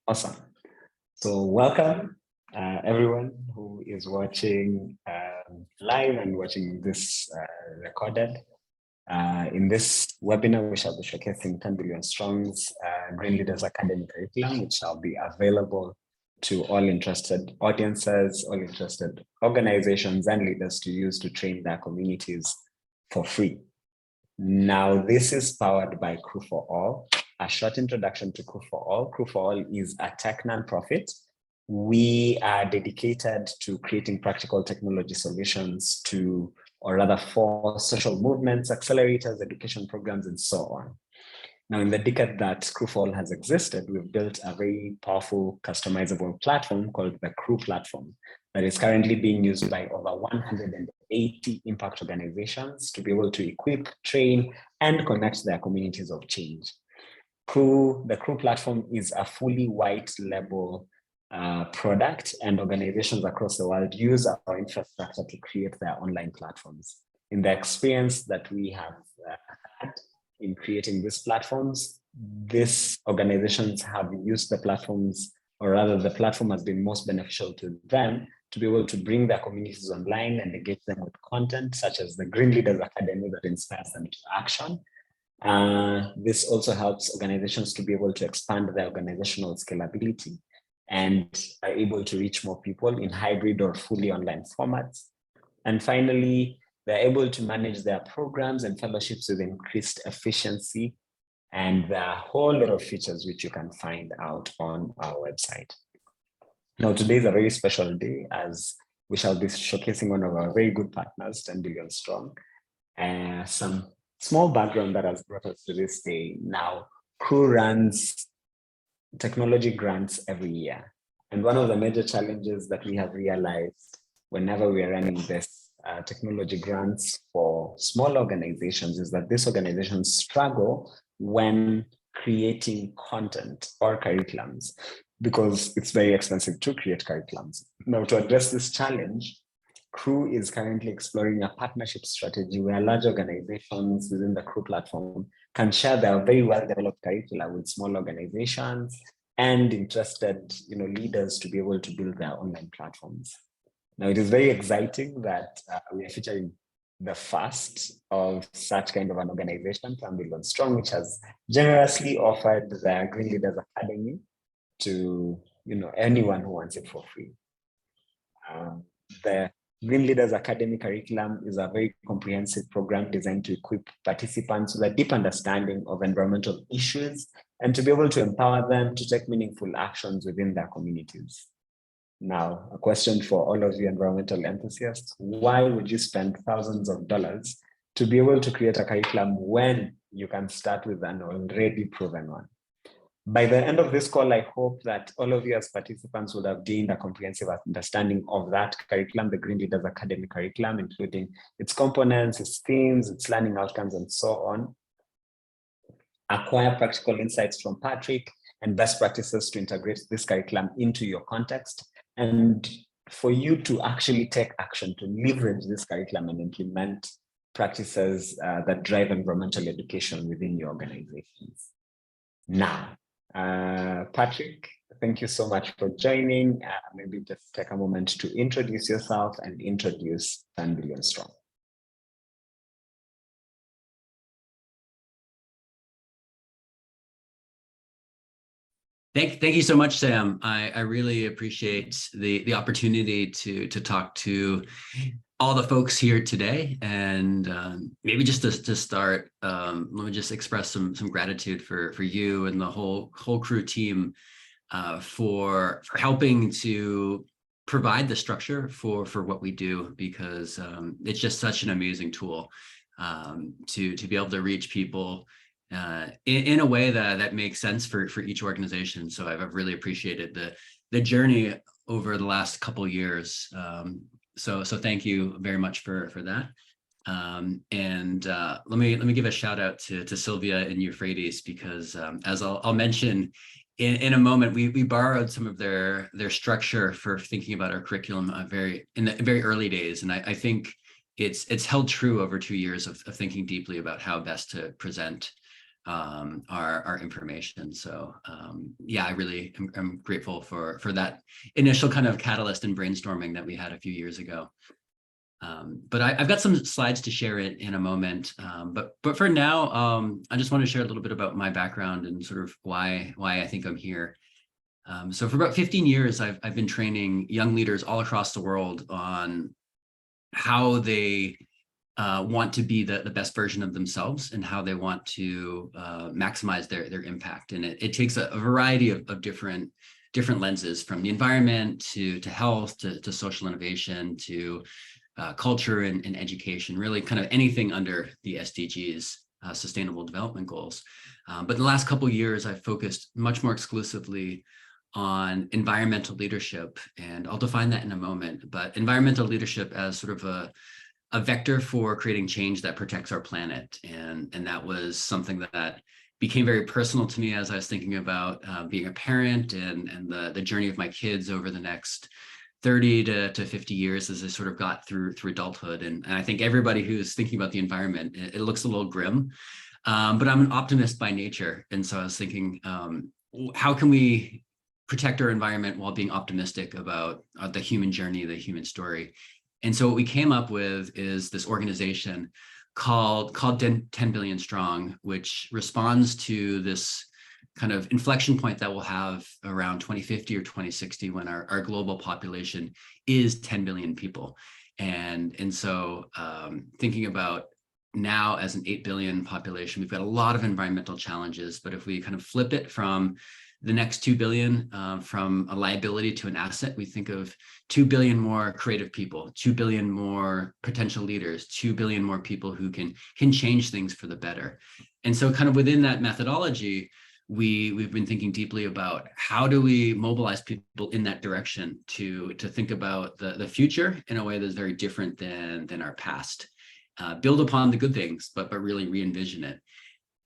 Awesome. So welcome everyone who is watching live and watching this recorded. In this webinar, we shall be showcasing 10 Billion Strong's Green Leaders Academy curriculum, which shall be available to all interested audiences, all interested organizations and leaders to use to train their communities for free. Now, this is powered by Crew for All. A short introduction to Crew for All. Crew for All is a tech nonprofit. We are dedicated to creating practical technology solutions to, or rather for social movements, accelerators, education programs, and so on. Now, in the decade that Crew for All has existed, we've built a very powerful, customizable platform called the Crew Platform that is currently being used by over 180 impact organizations to be able to equip, train, and connect their communities of change. The Crew Platform is a fully white label product, and organizations across the world use our infrastructure to create their online platforms. In the experience that we have had in creating these platforms, these organizations have used the platforms, or rather the platform has been most beneficial to them to be able to bring their communities online and engage them with content such as the Green Leaders Academy that inspires them to action. This also helps organizations to be able to expand their organizational scalability and are able to reach more people in hybrid or fully online formats. And finally, they're able to manage their programs and fellowships with increased efficiency, and there are a whole lot of features which you can find out on our website. Now, today is a very special day as we shall be showcasing one of our very good partners, 10 Billion Strong. Some small background that has brought us to this day. Now, Crew runs technology grants every year. And one of the major challenges that we have realized whenever we are running this technology grants for small organizations is that these organizations struggle when creating content or curriculums because it's very expensive to create curriculums. Now, to address this challenge, Crew is currently exploring a partnership strategy where large organizations within the Crew platform can share their very well-developed curricula with small organizations and interested leaders to be able to build their online platforms. Now, it is very exciting that we are featuring the first of such kind of an organization, 10 Billion Strong, which has generously offered the Green Leaders Academy to anyone who wants it for free. The Green Leaders Academy curriculum is a very comprehensive program designed to equip participants with a deep understanding of environmental issues and to be able to empower them to take meaningful actions within their communities. Now, a question for all of you environmental enthusiasts: why would you spend thousands of dollars to be able to create a curriculum when you can start with an already proven one? By the end of this call, I hope that all of you as participants would have gained a comprehensive understanding of that curriculum, the Green Leaders Academy curriculum, including its components, its themes, its learning outcomes, and so on. Acquire practical insights from Patrick and best practices to integrate this curriculum into your context, and for you to actually take action to leverage this curriculum and implement practices that drive environmental education within your organizations. Now, Patrick, thank you so much for joining. Maybe just take a moment to introduce yourself and introduce 10 Billion Strong. Thank you so much, Sam. I really appreciate the opportunity to talk to all the folks here today. And maybe just to start, let me just express some gratitude for you and the whole Crew team for helping to provide the structure for what we do, because it's just such an amazing tool to be able to reach people in a way that makes sense for each organization. So I've really appreciated the journey over the last couple of years. So thank you very much for that. And let me give a shout out to Sylvia and Euphrates, because as I'll mention in a moment, we borrowed some of their structure for thinking about our curriculum in the very early days, and I think it's held true over 2 years of thinking deeply about how best to present our information. So yeah, I really am grateful for that initial kind of catalyst and brainstorming that we had a few years ago. But I've got some slides to share in a moment. But for now, I just want to share a little bit about my background and sort of why I think I'm here. So for about 15 years, I've been training young leaders all across the world on how they want to be the best version of themselves and how they want to maximize their impact. And it takes a variety of different lenses, from the environment to health to social innovation to culture and education, really kind of anything under the SDGs, Sustainable Development Goals. But in the last couple of years, I've focused much more exclusively on environmental leadership, and I'll define that in a moment. But environmental leadership as sort of a vector for creating change that protects our planet, and that was something that became very personal to me as I was thinking about being a parent and the journey of my kids over the next 30 to 50 years as I sort of got through adulthood. And I think everybody who's thinking about the environment, it looks a little grim, but I'm an optimist by nature. And so I was thinking, how can we protect our environment while being optimistic about the human journey, the human story? And so what we came up with is this organization called 10 Billion Strong, which responds to this kind of inflection point that we'll have around 2050 or 2060 when our global population is 10 billion people. And so thinking about now as an 8 billion population, we've got a lot of environmental challenges, but if we kind of flip it from the next 2 billion from a liability to an asset, we think of 2 billion more creative people, 2 billion more potential leaders, 2 billion more people who can change things for the better. And so kind of within that methodology, we've been thinking deeply about how do we mobilize people in that direction to think about the future in a way that's very different than our past. Build upon the good things, but really re-envision it.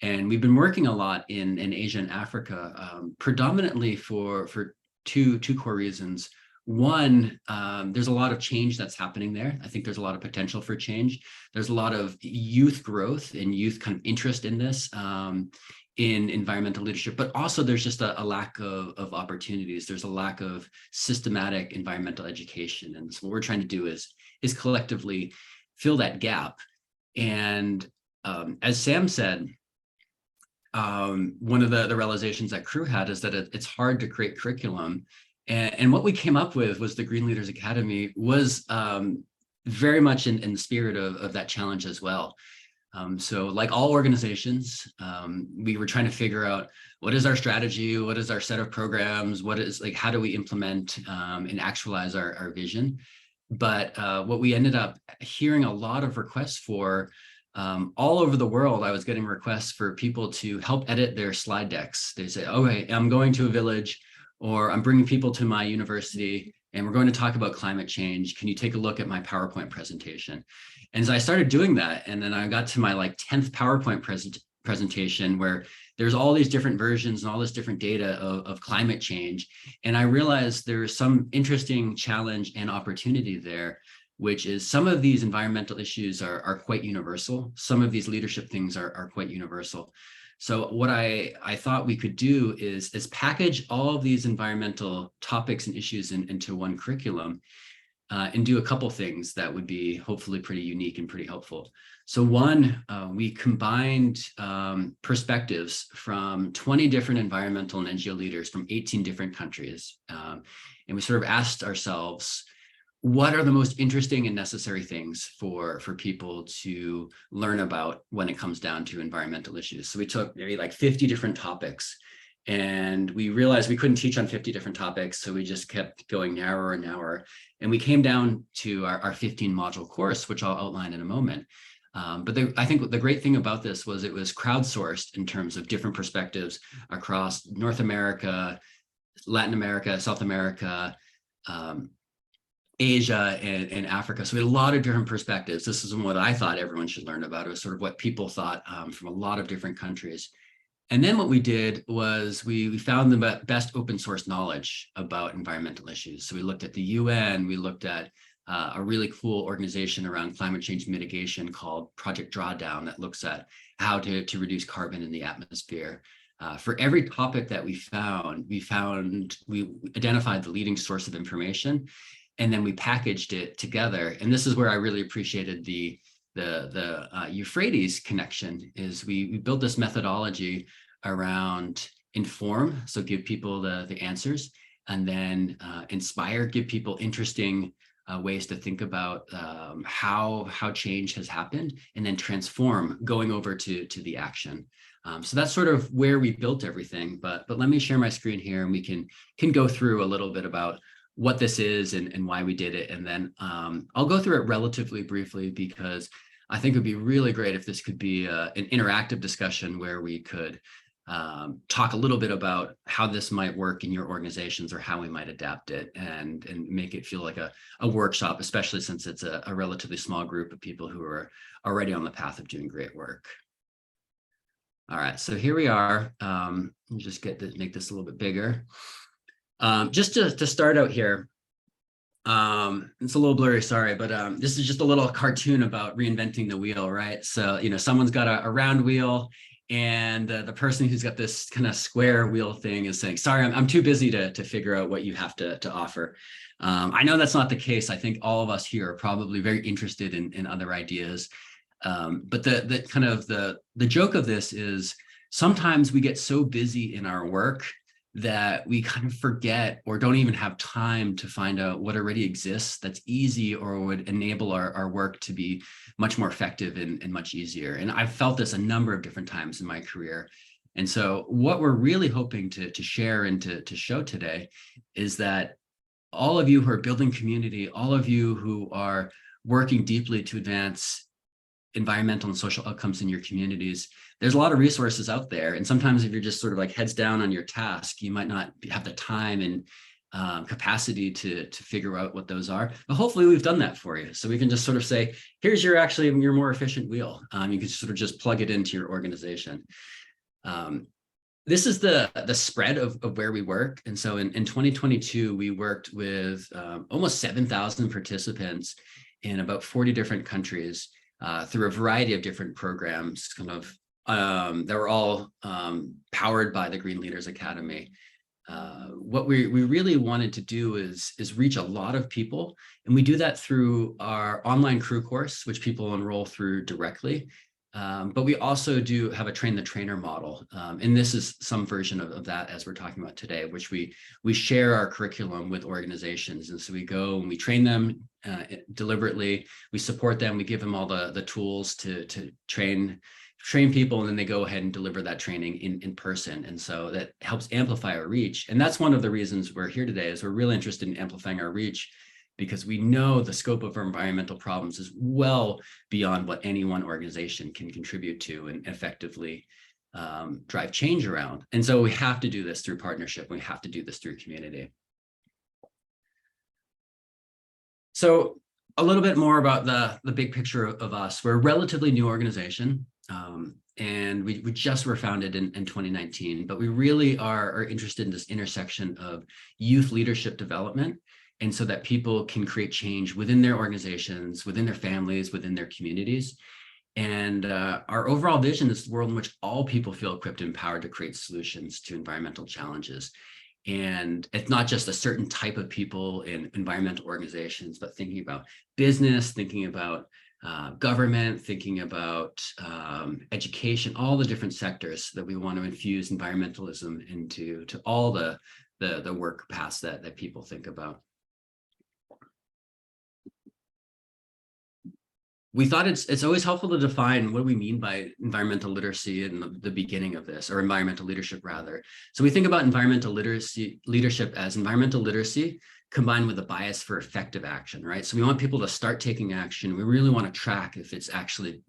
And we've been working a lot in Asia and Africa, predominantly for two core reasons. One, there's a lot of change that's happening there. I think there's a lot of potential for change. There's a lot of youth growth and youth kind of interest in this, in environmental leadership, but also there's just a lack of opportunities. There's a lack of systematic environmental education. And so what we're trying to do is collectively fill that gap. And as Sam said, one of the realizations that Crew had is that it's hard to create curriculum. And what we came up with was the Green Leaders Academy was very much in the spirit of that challenge as well. So like all organizations, we were trying to figure out what is our strategy, what is our set of programs, how do we implement and actualize our vision. But what we ended up hearing a lot of requests for all over the world, I was getting requests for people to help edit their slide decks. They say, okay, I'm going to a village, or I'm bringing people to my university, and we're going to talk about climate change. Can you take a look at my PowerPoint presentation? And so I started doing that. And then I got to my 10th PowerPoint presentation where there's all these different versions and all this different data of climate change. And I realized there's some interesting challenge and opportunity there, which is some of these environmental issues are quite universal. Some of these leadership things are quite universal. So what I thought we could do is package all of these environmental topics and issues into one curriculum and do a couple things that would be hopefully pretty unique and pretty helpful. So one, we combined perspectives from 20 different environmental and NGO leaders from 18 different countries. And we sort of asked ourselves, what are the most interesting and necessary things for people to learn about when it comes down to environmental issues? So we took maybe 50 different topics, and we realized we couldn't teach on 50 different topics. So we just kept going narrower and narrower. And we came down to our 15 module course, which I'll outline in a moment. But I think the great thing about this was it was crowdsourced in terms of different perspectives across North America, Latin America, South America, Asia and Africa. So we had a lot of different perspectives. This is what I thought everyone should learn about. It was sort of what people thought from a lot of different countries. And then what we did was we found the best open source knowledge about environmental issues. So we looked at the UN, we looked at a really cool organization around climate change mitigation called Project Drawdown that looks at how to reduce carbon in the atmosphere. For every topic that we identified the leading source of information, and then we packaged it together. And this is where I really appreciated the Euphrates connection. Is we built this methodology around inform, so give people the answers, and then inspire, give people interesting ways to think about how change has happened, and then transform, going over to the action. So that's sort of where we built everything. But let me share my screen here, and we can go through a little bit about what this is and why we did it. And then I'll go through it relatively briefly, because I think it would be really great if this could be an interactive discussion where we could talk a little bit about how this might work in your organizations, or how we might adapt it and make it feel like a workshop, especially since it's a relatively small group of people who are already on the path of doing great work. All right, so here we are. Let me just make this a little bit bigger. Just to start out here, it's a little blurry, sorry, but this is just a little cartoon about reinventing the wheel, right? So, someone's got a round wheel, and the person who's got this kind of square wheel thing is saying, sorry, I'm too busy to figure out what you have to offer. I know that's not the case. I think all of us here are probably very interested in other ideas. But the joke of this is sometimes we get so busy in our work that we kind of forget or don't even have time to find out what already exists that's easy or would enable our work to be much more effective and much easier. And I've felt this a number of different times in my career. And so what we're really hoping to share and to show today is that all of you who are building community, all of you who are working deeply to advance environmental and social outcomes in your communities, there's a lot of resources out there. And sometimes if you're just sort of like heads down on your task, you might not have the time and capacity to figure out what those are. But hopefully we've done that for you. So we can just sort of say, here's your more efficient wheel. You can sort of just plug it into your organization. This is the spread of where we work. And so in 2022, we worked with almost 7,000 participants in about 40 different countries through a variety of different programs, that were all powered by the Green Leaders Academy. What we really wanted to do is reach a lot of people, and we do that through our online crew course, which people enroll through directly. But we also do have a train the trainer model, and this is some version of that as we're talking about today, which we share our curriculum with organizations. And so we go and we train them deliberately, we support them, we give them all the tools to train people, and then they go ahead and deliver that training in person. And so that helps amplify our reach. And that's one of the reasons we're here today, is we're really interested in amplifying our reach, because we know the scope of our environmental problems is well beyond what any one organization can contribute to and effectively drive change around. And so we have to do this through partnership. We have to do this through community. So a little bit more about the big picture of us. We're a relatively new organization, and we just were founded in 2019, but we really are interested in this intersection of youth leadership development, and so that people can create change within their organizations, within their families, within their communities. And our overall vision is a world in which all people feel equipped and empowered to create solutions to environmental challenges. And it's not just a certain type of people in environmental organizations, but thinking about business, thinking about government, thinking about education, all the different sectors that we want to infuse environmentalism into all the work paths that people think about. We thought it's always helpful to define what do we mean by environmental literacy in the beginning of this, or environmental leadership rather. So we think about environmental leadership as environmental literacy combined with a bias for effective action, right? So we want people to start taking action. We really want to track if it's actually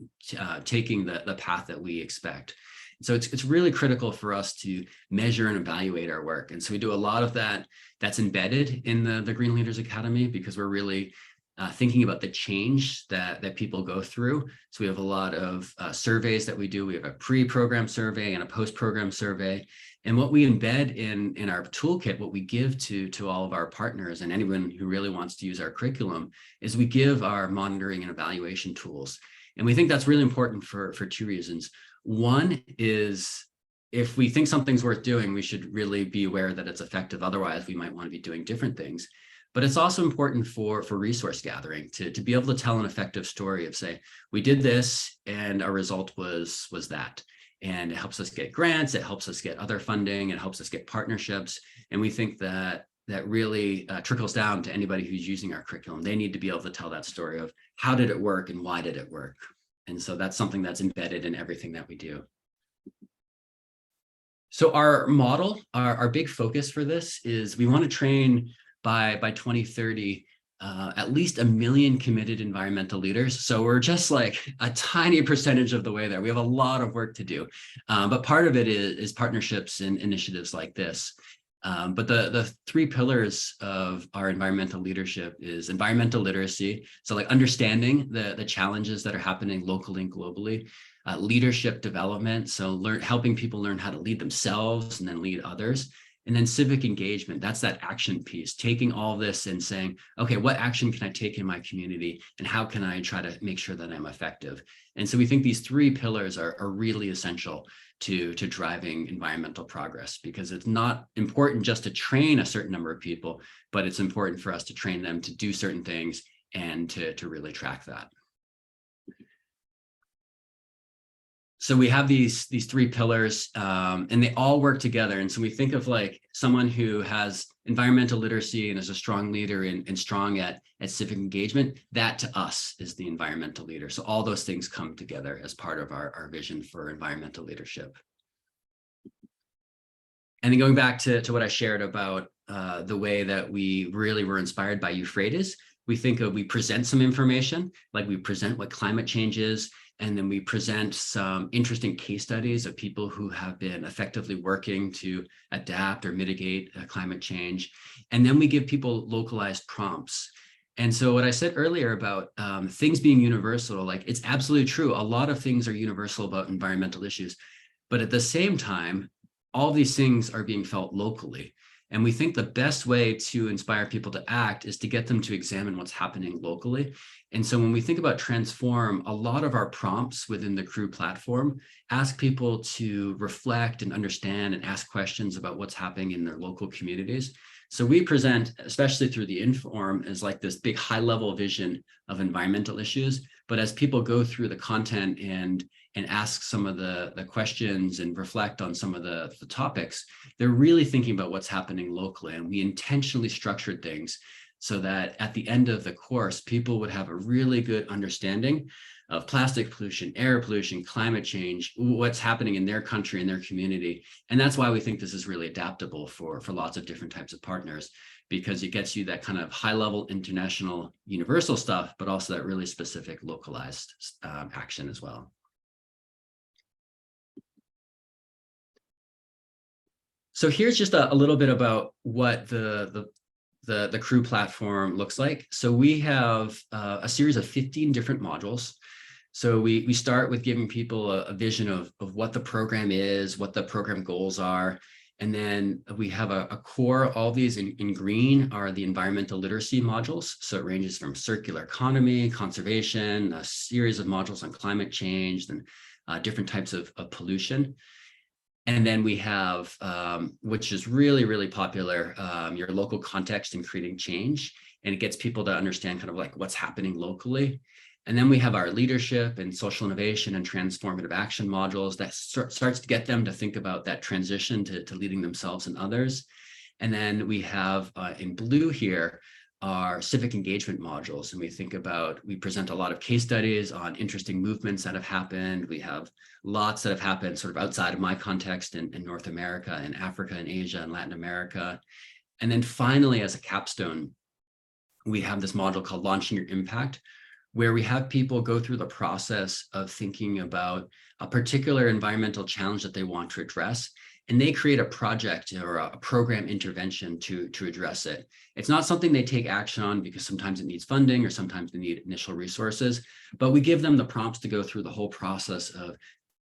taking the path that we expect. So it's really critical for us to measure and evaluate our work. And so we do a lot of that that's embedded in the Green Leaders Academy, because we're really thinking about the change that people go through. So we have a lot of surveys that we do. We have a pre-program survey and a post-program survey. And what we embed in our toolkit, what we give to all of our partners and anyone who really wants to use our curriculum, is we give our monitoring and evaluation tools. And we think that's really important for two reasons. One is, if we think something's worth doing, we should really be aware that it's effective. Otherwise, we might want to be doing different things. But it's also important for resource gathering to be able to tell an effective story of, say, we did this and our result was that. And it helps us get grants, it helps us get other funding, it helps us get partnerships. And we think that really trickles down to anybody who's using our curriculum. They need to be able to tell that story of how did it work and why did it work? And so that's something that's embedded in everything that we do. So our model, our big focus for this is we want to train by 2030 at least 1 million committed environmental leaders. So we're just like a tiny percentage of the way there. We have a lot of work to do, but part of it is partnerships and initiatives like this. But the 3 pillars of our environmental leadership is environmental literacy. So like understanding the challenges that are happening locally and globally. Leadership development, so helping people learn how to lead themselves and then lead others. And then civic engagement, that's that action piece, taking all this and saying, okay, what action can I take in my community and how can I try to make sure that I'm effective? And so we think these 3 pillars are really essential to driving environmental progress, because it's not important just to train a certain number of people, but it's important for us to train them to do certain things and to really track that. So we have these 3 pillars and they all work together. And so we think of like someone who has environmental literacy and is a strong leader and strong at civic engagement, that to us is the environmental leader. So all those things come together as part of our vision for environmental leadership. And then going back to what I shared about the way that we really were inspired by Euphrates, we present some information, like we present what climate change is, and then we present some interesting case studies of people who have been effectively working to adapt or mitigate climate change. And then we give people localized prompts. And so what I said earlier about things being universal, like it's absolutely true. A lot of things are universal about environmental issues, but at the same time, all these things are being felt locally. And we think the best way to inspire people to act is to get them to examine what's happening locally. And so when we think about transform, a lot of our prompts within the Crew platform ask people to reflect and understand and ask questions about what's happening in their local communities. So we present, especially through the Inform, as like this big high-level vision of environmental issues. But as people go through the content and ask some of the questions and reflect on some of the topics, they're really thinking about what's happening locally. And we intentionally structured things so that at the end of the course, people would have a really good understanding of plastic pollution, air pollution, climate change, what's happening in their country and their community. And that's why we think this is really adaptable for lots of different types of partners, because it gets you that kind of high-level international universal stuff, but also that really specific localized action as well. So here's just a little bit about what the Crew platform looks like. So we have a series of 15 different modules. So we start with giving people a vision of what the program is, what the program goals are. And then we have a core. All these in green are the environmental literacy modules. So it ranges from circular economy, conservation, a series of modules on climate change, and different types of pollution. And then we have, which is really, really popular, your local context and creating change. And it gets people to understand kind of like what's happening locally. And then we have our leadership and social innovation and transformative action modules that starts to get them to think about that transition to leading themselves and others. And then we have in blue here, our civic engagement modules. And we present a lot of case studies on interesting movements that have happened. We have lots that have happened sort of outside of my context in North America and Africa and Asia and Latin America. And then finally, as a capstone, we have this module called Launching Your Impact, where we have people go through the process of thinking about a particular environmental challenge that they want to address. and they create a project or a program intervention to address it. It's not something they take action on because sometimes it needs funding or sometimes they need initial resources, but we give them the prompts to go through the whole process of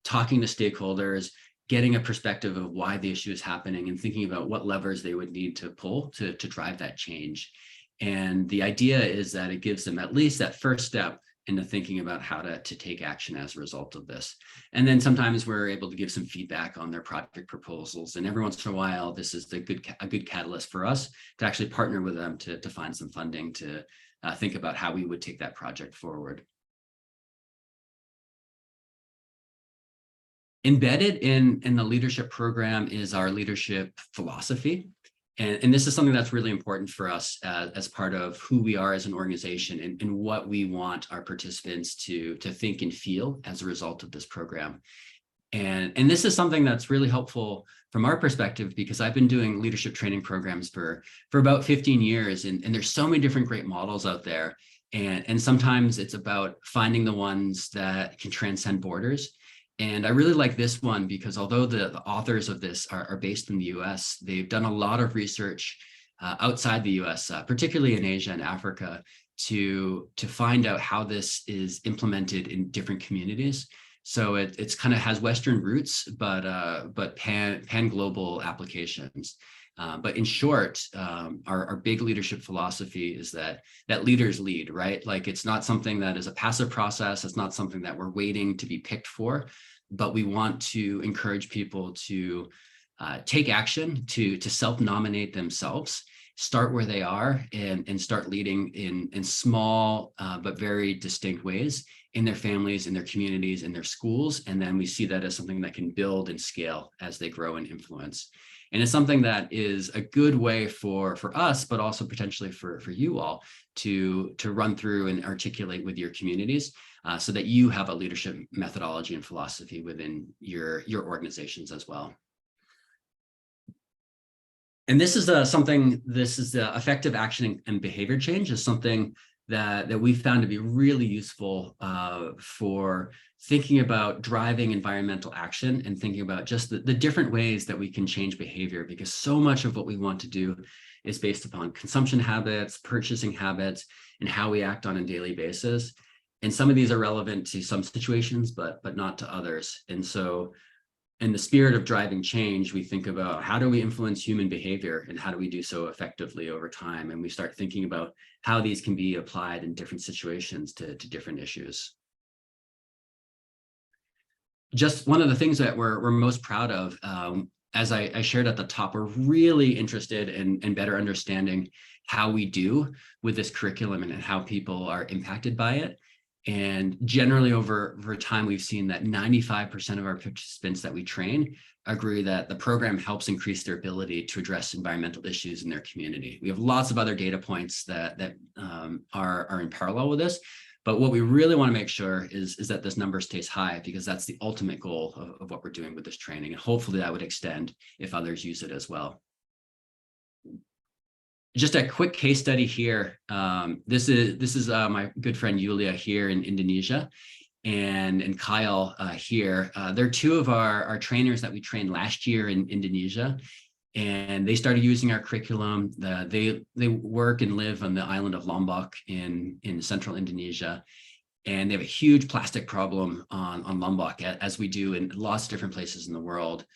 talking to stakeholders, getting a perspective of why the issue is happening and thinking about what levers they would need to pull to drive that change. And the idea is that it gives them at least that first step into thinking about how to take action as a result of this. And then sometimes we're able to give some feedback on their project proposals. And every once in a while, this is a good catalyst for us to actually partner with them to find some funding to think about how we would take that project forward. Embedded in the leadership program is our leadership philosophy. And this is something that's really important for us as part of who we are as an organization and what we want our participants to think and feel as a result of this program. And this is something that's really helpful from our perspective, because I've been doing leadership training programs for about 15 years, and there's so many different great models out there. And sometimes it's about finding the ones that can transcend borders. And I really like this one because although the authors of this are based in the US, they've done a lot of research outside the US, particularly in Asia and Africa, to find out how this is implemented in different communities. So it's kind of has Western roots, but pan global applications. But in short, our big leadership philosophy is that leaders lead, right? Like it's not something that is a passive process. It's not something that we're waiting to be picked for, but we want to encourage people to take action, to self-nominate themselves, start where they are and start leading in small but very distinct ways in their families, in their communities, in their schools. And then we see that as something that can build and scale as they grow and influence. And it's something that is a good way for us, but also potentially for you all to run through and articulate with your communities so that you have a leadership methodology and philosophy within your organizations as well. And this is the effective action and behavior change is something that we found to be really useful for thinking about driving environmental action and thinking about just the different ways that we can change behavior, because so much of what we want to do is based upon consumption habits, purchasing habits, and how we act on a daily basis. And some of these are relevant to some situations, but not to others. And so in the spirit of driving change, we think about how do we influence human behavior and how do we do so effectively over time? And we start thinking about how these can be applied in different situations to different issues. Just one of the things that we're most proud of, as I shared at the top, we're really interested in better understanding how we do with this curriculum and how people are impacted by it. And generally over time, we've seen that 95% of our participants that we train agree that the program helps increase their ability to address environmental issues in their community. We have lots of other data points that are in parallel with this, but what we really want to make sure is that this number stays high, because that's the ultimate goal of what we're doing with this training. And hopefully that would extend if others use it as well. Just a quick case study here. This is my good friend Yulia here in Indonesia, and Kyle here. They're two of our trainers that we trained last year in Indonesia, and they started using our curriculum. They work and live on the island of Lombok in central Indonesia, and they have a huge plastic problem on Lombok, as we do in lots of different places in the world.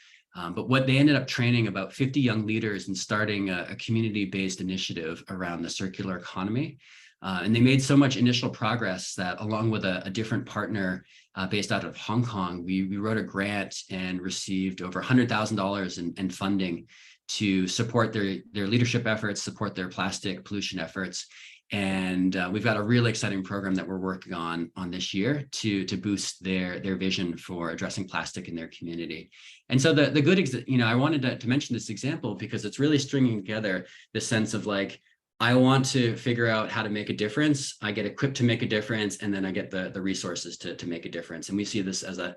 But what they ended up training about 50 young leaders and starting a community-based initiative around the circular economy. And they made so much initial progress that along with a different partner based out of Hong Kong, we wrote a grant and received over $100,000 in funding to support their leadership efforts, support their plastic pollution efforts. And we've got a really exciting program that we're working on this year to boost their vision for addressing plastic in their community. And so the good, I wanted to mention this example because it's really stringing together the sense of like, I want to figure out how to make a difference. I get equipped to make a difference, and then I get the resources to make a difference. And we see this as a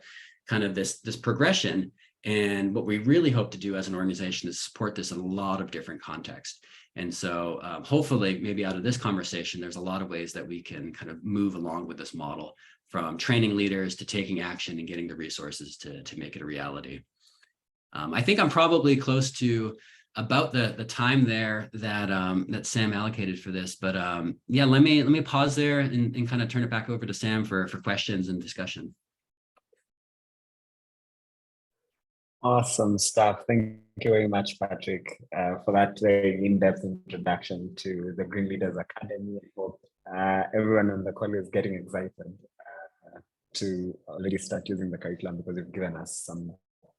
kind of this progression. And what we really hope to do as an organization is support this in a lot of different contexts. And so hopefully maybe out of this conversation, there's a lot of ways that we can kind of move along with this model, from training leaders to taking action and getting the resources to make it a reality. I think I'm probably close to about the time there that that Sam allocated for this. But yeah, let me pause there and kind of turn it back over to Sam for questions and discussion. Awesome stuff. Thank you very much, Patrick, for that very in-depth introduction to the Green Leaders Academy. I hope everyone on the call is getting excited to already start using the curriculum, because you've given us some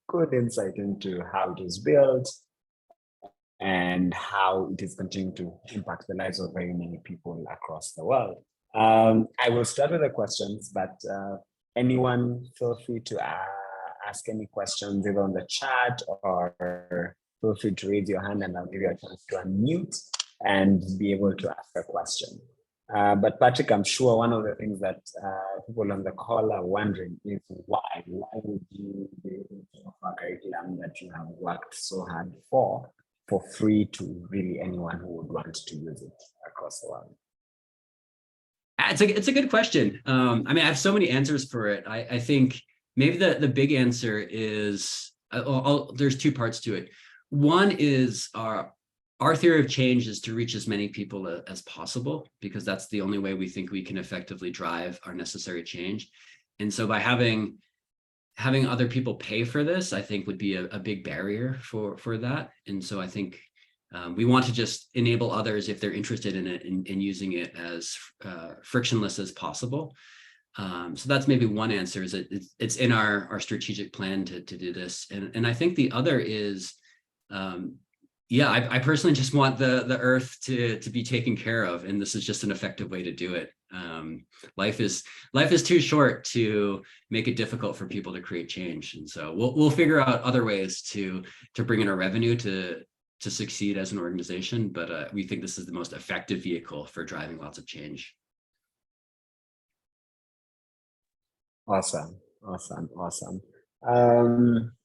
good insight into how it is built and how it is continuing to impact the lives of very many people across the world. I will start with the questions, but anyone feel free to ask any questions either on the chat, or feel free to raise your hand and I'll give you a chance to unmute and be able to ask a question. But Patrick, I'm sure one of the things that people on the call are wondering is why would you be able to offer a curriculum that you have worked so hard for free to really anyone who would want to use it across the world? It's a good question. I mean, I have so many answers for it. I think maybe the big answer is, there's two parts to it. One is our theory of change is to reach as many people as possible, because that's the only way we think we can effectively drive our necessary change. And so by having other people pay for this, I think would be a big barrier for that. And so I think we want to just enable others, if they're interested in it, in using it as frictionless as possible. So that's maybe one answer, is it's in our strategic plan to do this. And I think the other is, yeah, I personally just want the earth to be taken care of, and this is just an effective way to do it. Life is too short to make it difficult for people to create change, and so we'll figure out other ways to bring in our revenue to succeed as an organization. But we think this is the most effective vehicle for driving lots of change. Awesome.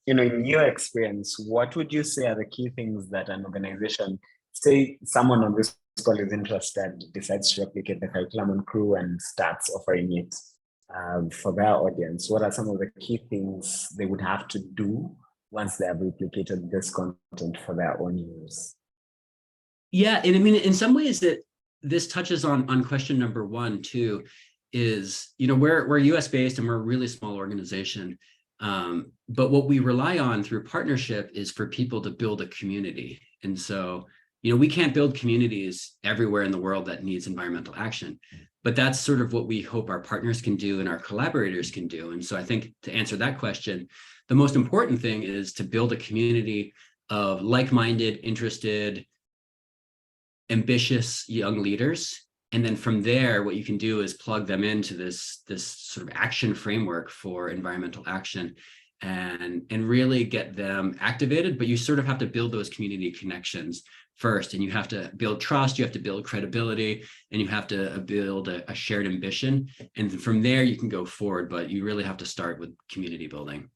In your experience, what would you say are the key things that an organization, say someone on this call is interested, decides to replicate the curriculum on Crew and starts offering it for their audience? What are some of the key things they would have to do once they have replicated this content for their own use? Yeah, and I mean, in some ways that this touches on question number one too, is, we're US based and we're a really small organization. But what we rely on through partnership is for people to build a community. And so, we can't build communities everywhere in the world that needs environmental action, but that's sort of what we hope our partners can do and our collaborators can do. And so I think to answer that question, the most important thing is to build a community of like-minded, interested, ambitious young leaders. And then from there, what you can do is plug them into this sort of action framework for environmental action and really get them activated. But you sort of have to build those community connections first, and you have to build trust, you have to build credibility, and you have to build a shared ambition. And from there, you can go forward, but you really have to start with community building.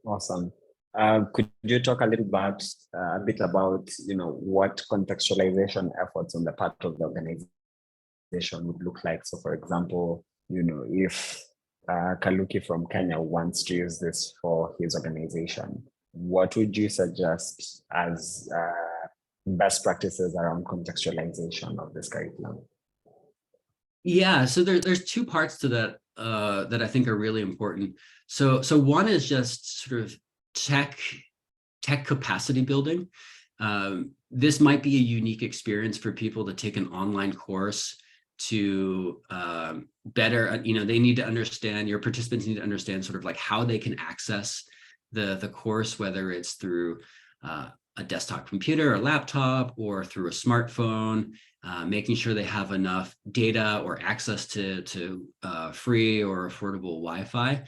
Awesome. Could you talk a little bit about what contextualization efforts on the part of the organization would look like? So, for example, if Kaluki from Kenya wants to use this for his organization, what would you suggest as best practices around contextualization of this curriculum? Yeah, so there's two parts to that that I think are really important. So one is just sort of tech capacity building. This might be a unique experience for people to take an online course to better, they need to understand, your participants need to understand sort of like how they can access the course, whether it's through a desktop computer or laptop or through a smartphone, making sure they have enough data or access to free or affordable Wi-Fi.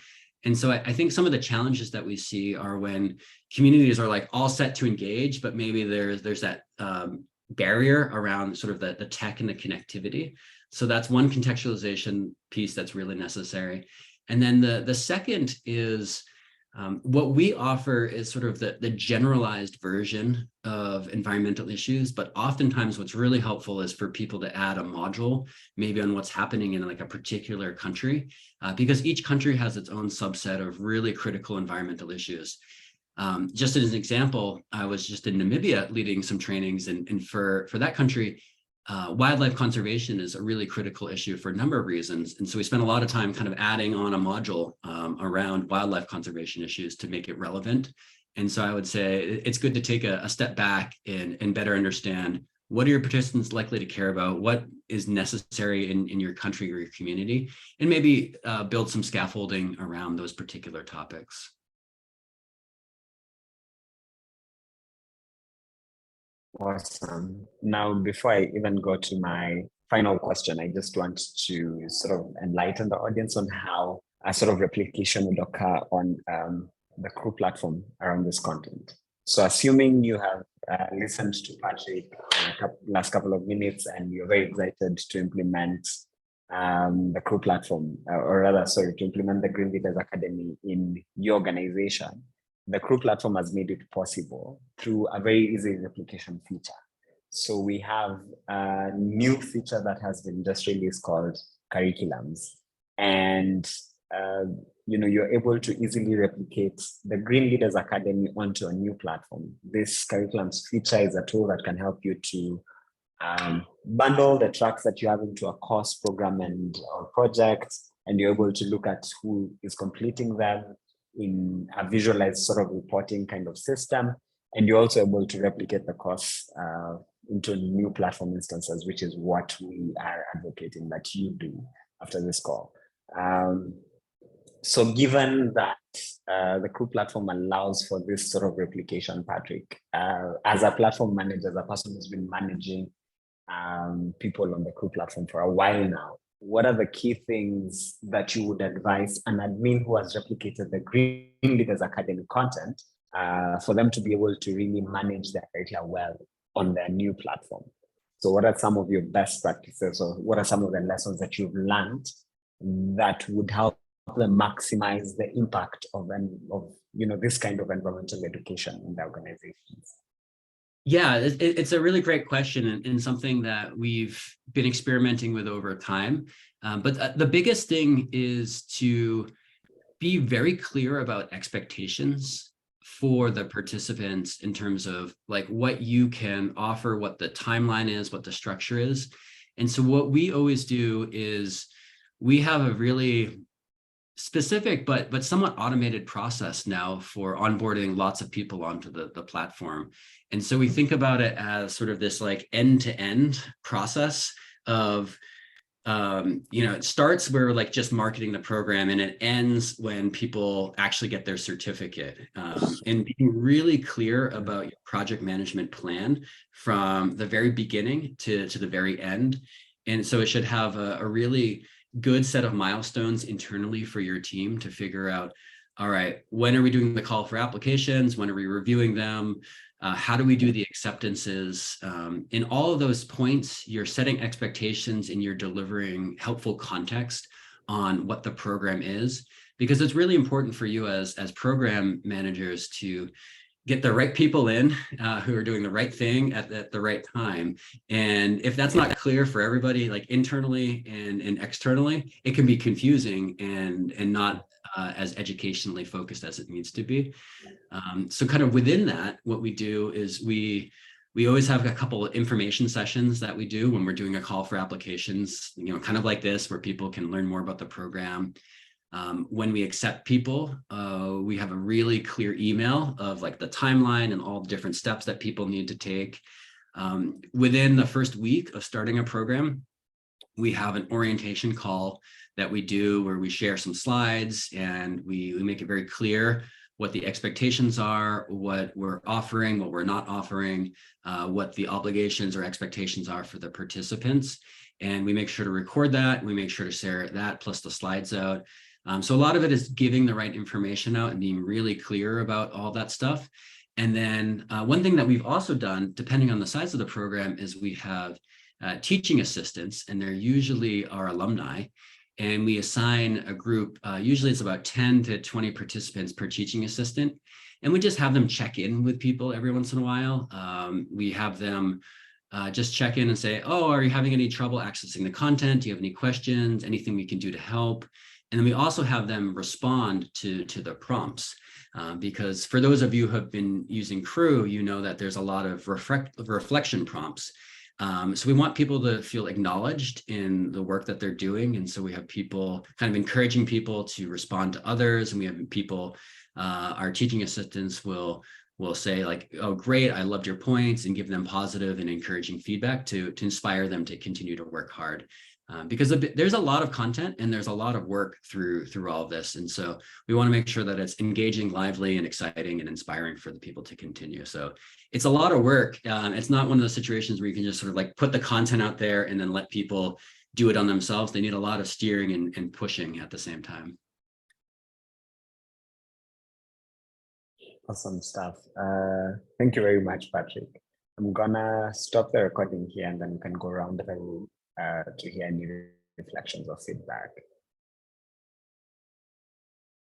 And so I think some of the challenges that we see are when communities are like all set to engage, but maybe there's that barrier around sort of the tech and the connectivity. So that's one contextualization piece that's really necessary. And then the second is What we offer is sort of the generalized version of environmental issues, but oftentimes what's really helpful is for people to add a module, maybe on what's happening in like a particular country, because each country has its own subset of really critical environmental issues. Just as an example, I was just in Namibia leading some trainings, and for that country, wildlife conservation is a really critical issue for a number of reasons. And so we spent a lot of time kind of adding on a module around wildlife conservation issues to make it relevant. And so I would say it's good to take a step back and better understand what are your participants likely to care about, what is necessary in your country or your community, and maybe build some scaffolding around those particular topics. Awesome. Now, before I even go to my final question, I just want to sort of enlighten the audience on how a sort of replication would occur on the crew platform around this content. So assuming you have listened to Patrick last couple of minutes and you're very excited to implement the crew platform, or rather, sorry, to implement the Green Leaders Academy in your organization, the crew platform has made it possible through a very easy replication feature. So we have a new feature that has been just released called curriculums. And you're able to easily replicate the Green Leaders Academy onto a new platform. This curriculums feature is a tool that can help you to bundle the tracks that you have into a course, program, and or project, and you're able to look at who is completing them in a visualized sort of reporting kind of system. And you're also able to replicate the course into new platform instances, which is what we are advocating that you do after this call. So given that the crew platform allows for this sort of replication, Patrick, as a platform manager, as a person who's been managing people on the crew platform for a while now, what are the key things that you would advise an admin who has replicated the Green Leaders Academy content for them to be able to really manage their data well on their new platform? So what are some of your best practices, or what are some of the lessons that you've learned that would help them maximize the impact of this kind of environmental education in the organizations? Yeah, it's a really great question, and something that we've been experimenting with over time. But the biggest thing is to be very clear about expectations for the participants in terms of like what you can offer, what the timeline is, what the structure is. And so what we always do is we have a really specific but somewhat automated process now for onboarding lots of people onto the platform. And so we think about it as sort of this like end-to-end process of it starts where we're like just marketing the program, and it ends when people actually get their certificate, and being really clear about your project management plan from the very beginning to the very end. And so it should have a really good set of milestones internally for your team to figure out, all right, when are we doing the call for applications? When are we reviewing them? How do we do the acceptances? In all of those points, you're setting expectations and you're delivering helpful context on what the program is, because it's really important for you as program managers to get the right people in who are doing the right thing at the right time. And if that's not clear for everybody, like internally and externally, it can be confusing and not as educationally focused as it needs to be. So kind of within that, what we do is we always have a couple of information sessions that we do when we're doing a call for applications, kind of like this, where people can learn more about the program. When we accept people, we have a really clear email of like the timeline and all the different steps that people need to take. Within the first week of starting a program, we have an orientation call that we do where we share some slides and we make it very clear what the expectations are, what we're offering, what we're not offering, what the obligations or expectations are for the participants. And we make sure to record that. We make sure to share that plus the slides out. So a lot of it is giving the right information out and being really clear about all that stuff. And then one thing that we've also done, depending on the size of the program, is we have teaching assistants, and they're usually our alumni. And we assign a group, usually it's about 10 to 20 participants per teaching assistant. And we just have them check in with people every once in a while. We have them just check in and say, oh, are you having any trouble accessing the content? Do you have any questions? Anything we can do to help? And then we also have them respond to the prompts. Because for those of you who have been using Crew, you know that there's a lot of reflection prompts. So we want people to feel acknowledged in the work that they're doing. And so we have people kind of encouraging people to respond to others. And we have people, our teaching assistants will say like, oh, great, I loved your points, and give them positive and encouraging feedback to inspire them to continue to work hard. Because there's a lot of content and there's a lot of work through all of this. And so we want to make sure that it's engaging, lively, and exciting and inspiring for the people to continue. So it's a lot of work. It's not one of those situations where you can just sort of like put the content out there and then let people do it on themselves. They need a lot of steering and pushing at the same time. Awesome stuff. Thank you very much, Patrick. I'm gonna stop the recording here and then we can go around the room to hear any reflections or feedback.